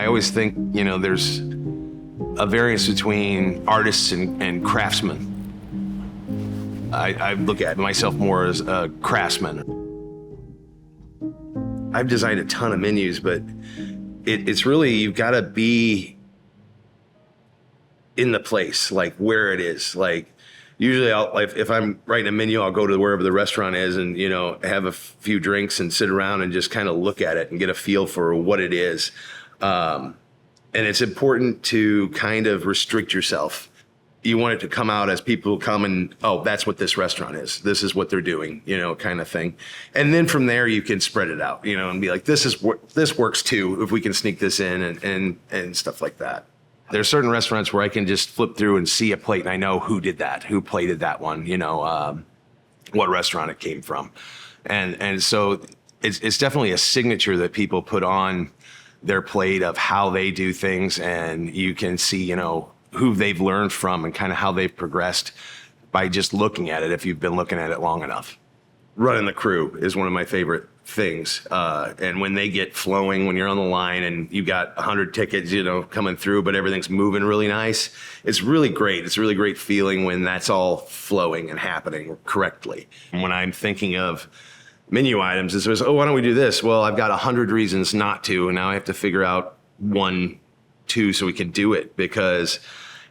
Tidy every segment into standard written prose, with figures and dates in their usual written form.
I always think, there's a variance between artists and craftsmen. I look at myself more as a craftsman. I've designed a ton of menus, but it's really, you've got to be in the place, like where it is. Like usually if I'm writing a menu, I'll go to wherever the restaurant is and, have a few drinks and sit around and just kind of look at it and get a feel for what it is. And it's important to kind of restrict yourself. You want it to come out as people come and, oh, that's what this restaurant is. This is what they're doing, kind of thing. And then from there, you can spread it out, and be like, this works too, if we can sneak this in and stuff like that. There's certain restaurants where I can just flip through and see a plate and I know who did that, who plated that one, what restaurant it came from. And so it's definitely a signature that people put on their plate of how they do things, and you can see, who they've learned from and kind of how they've progressed by just looking at it if you've been looking at it long enough. Running the crew is one of my favorite things. And when they get flowing, when you're on the line and you got 100 tickets, coming through, but everything's moving really nice, it's really great. It's a really great feeling when that's all flowing and happening correctly. And when I'm thinking of menu items, it says, oh, why don't we do this? Well, I've got 100 reasons not to, and now I have to figure out 1, 2 so we can do it, because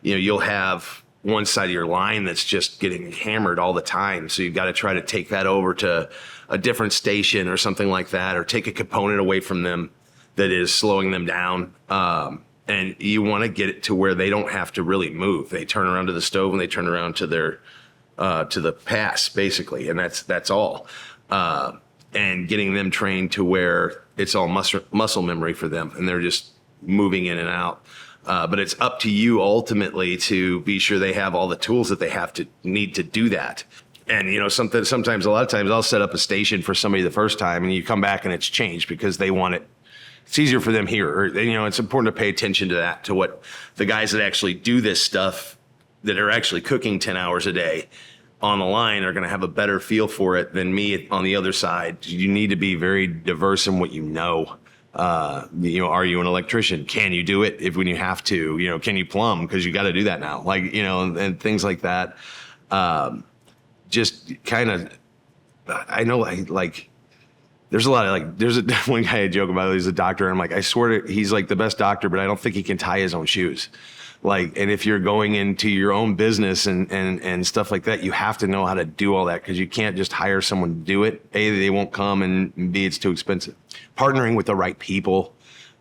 you'll have one side of your line that's just getting hammered all the time, so you've got to try to take that over to a different station or something like that, or take a component away from them that is slowing them down, and you want to get it to where they don't have to really move. They turn around to the stove and they turn around to their to the pass, basically, and that's all. And getting them trained to where it's all muscle memory for them, and they're just moving in and out. But it's up to you ultimately to be sure they have all the tools that they need to do that. And, sometimes, a lot of times I'll set up a station for somebody the first time and you come back and it's changed because they want it. It's easier for them here. Or, it's important to pay attention to that, to what the guys that actually do this stuff, that are actually cooking 10 hours a day on the line, are going to have a better feel for it than me on the other side. You need to be very diverse in what you know. Are you an electrician? Can you do it when you have to? Can you plumb? Because you got to do that now. And things like that. Just kind of, I know, there's a lot of there's one guy I joke about. He's a doctor, and I'm like, I swear he's like the best doctor, but I don't think he can tie his own shoes. And if you're going into your own business and stuff like that, you have to know how to do all that, because you can't just hire someone to do it. A, they won't come, and B, it's too expensive. Partnering with the right people,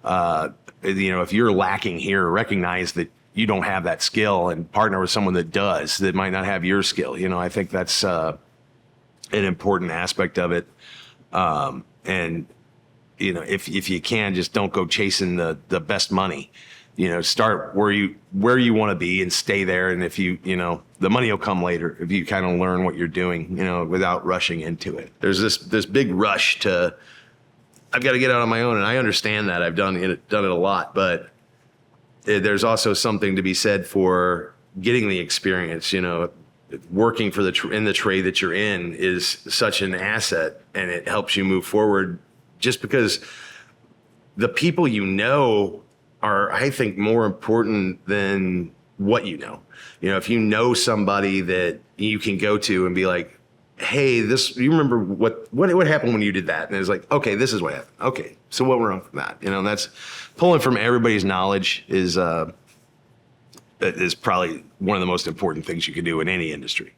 if you're lacking here, recognize that you don't have that skill and partner with someone that does, that might not have your skill. I think that's an important aspect of it. If you can, just don't go chasing the best money. Start where you want to be and stay there. And if the money will come later if you kind of learn what you're doing, without rushing into it. There's this big rush to, I've got to get out on my own. And I understand that. I've done it a lot, but there's also something to be said for getting the experience. Working for in the trade that you're in is such an asset, and it helps you move forward, just because the people are, I think, more important than what you know. If you know somebody that you can go to and be like, hey, you remember what happened when you did that? And it's like, okay, this is what happened. Okay, so what went wrong from that? That's pulling from everybody's knowledge is probably one of the most important things you can do in any industry.